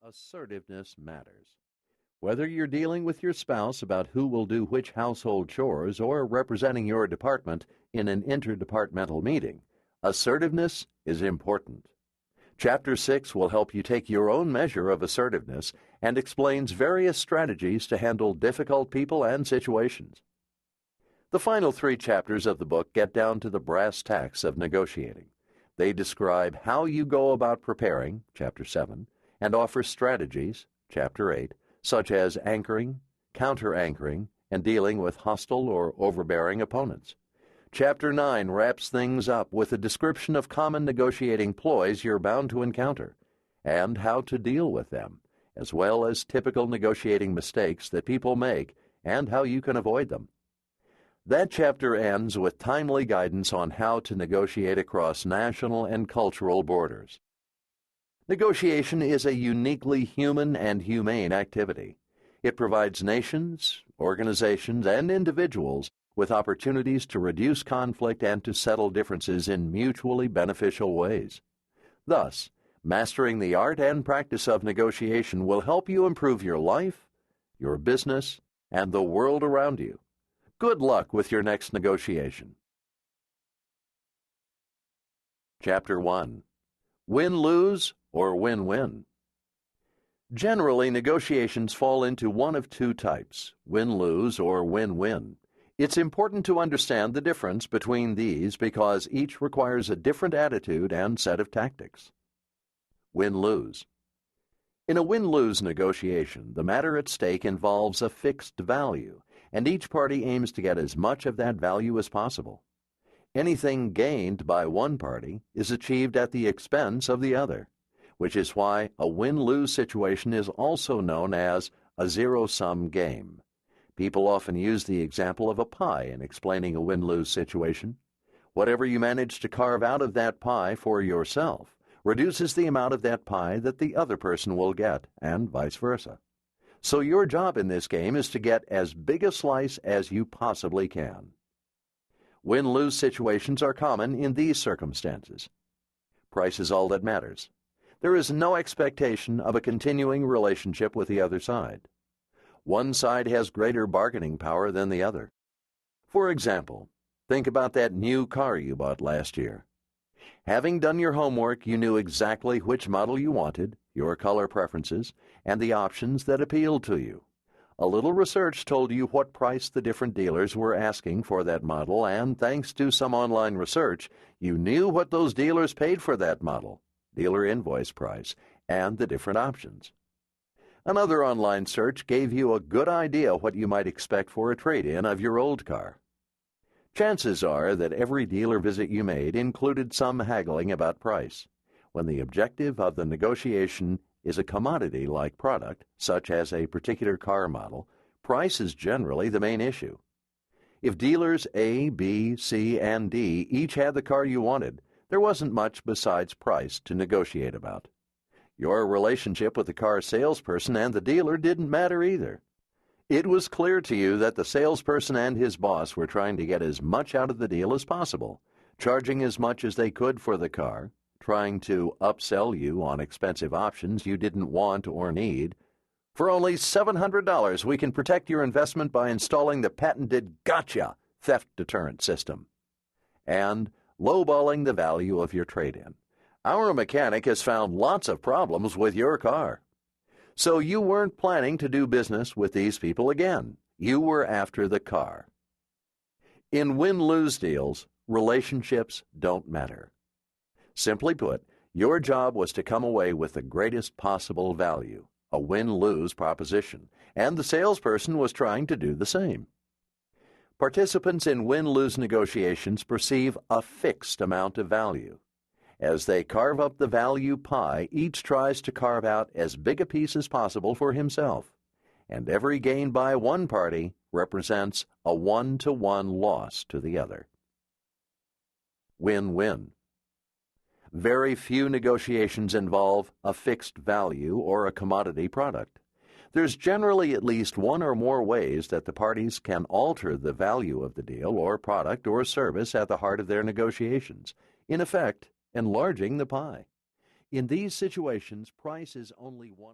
Assertiveness matters. Whether you're dealing with your spouse about who will do which household chores or representing your department in an interdepartmental meeting, assertiveness is important. Chapter 6 will help you take your own measure of assertiveness and explains various strategies to handle difficult people and situations. The final 3 chapters of the book get down to the brass tacks of negotiating. They describe how you go about preparing, Chapter 7, and offer strategies, Chapter 8, such as anchoring, counter-anchoring, and dealing with hostile or overbearing opponents. Chapter 9 wraps things up with a description of common negotiating ploys you're bound to encounter, and how to deal with them, as well as typical negotiating mistakes that people make and how you can avoid them. That chapter ends with timely guidance on how to negotiate across national and cultural borders. Negotiation is a uniquely human and humane activity. It provides nations, organizations, and individuals with opportunities to reduce conflict and to settle differences in mutually beneficial ways. Thus, mastering the art and practice of negotiation will help you improve your life, your business, and the world around you. Good luck with your next negotiation. Chapter 1. Win-lose or win-win. Generally, negotiations fall into one of 2 types, win-lose or win-win. It's important to understand the difference between these because each requires a different attitude and set of tactics. Win-lose. In a win-lose negotiation, the matter at stake involves a fixed value, and each party aims to get as much of that value as possible. Anything gained by one party is achieved at the expense of the other, which is why a win-lose situation is also known as a zero-sum game. People often use the example of a pie in explaining a win-lose situation. Whatever you manage to carve out of that pie for yourself reduces the amount of that pie that the other person will get, and vice versa. So your job in this game is to get as big a slice as you possibly can. Win-lose situations are common in these circumstances. Price is all that matters. There is no expectation of a continuing relationship with the other side. One side has greater bargaining power than the other. For example, think about that new car you bought last year. Having done your homework, you knew exactly which model you wanted, your color preferences, and the options that appealed to you. A little research told you what price the different dealers were asking for that model, and thanks to some online research, you knew what those dealers paid for that model, dealer invoice price, and the different options. Another online search gave you a good idea what you might expect for a trade-in of your old car. Chances are that every dealer visit you made included some haggling about price, when the objective of the negotiation is a commodity-like product, such as a particular car model. Price is generally the main issue. If dealers A, B, C, and D each had the car you wanted, there wasn't much besides price to negotiate about. Your relationship with the car salesperson and the dealer didn't matter either. It was clear to you that the salesperson and his boss were trying to get as much out of the deal as possible, charging as much as they could for the car, trying to upsell you on expensive options you didn't want or need. For only $700, we can protect your investment by installing the patented Gotcha theft deterrent system. And lowballing the value of your trade-in. Our mechanic has found lots of problems with your car. So you weren't planning to do business with these people again. You were after the car. In win-lose deals, relationships don't matter. Simply put, your job was to come away with the greatest possible value, a win-lose proposition, and the salesperson was trying to do the same. Participants in win-lose negotiations perceive a fixed amount of value. As they carve up the value pie, each tries to carve out as big a piece as possible for himself, and every gain by one party represents a 1-to-1 loss to the other. Win-win. Very few negotiations involve a fixed value or a commodity product. There's generally at least one or more ways that the parties can alter the value of the deal or product or service at the heart of their negotiations, in effect, enlarging the pie. In these situations, price is only one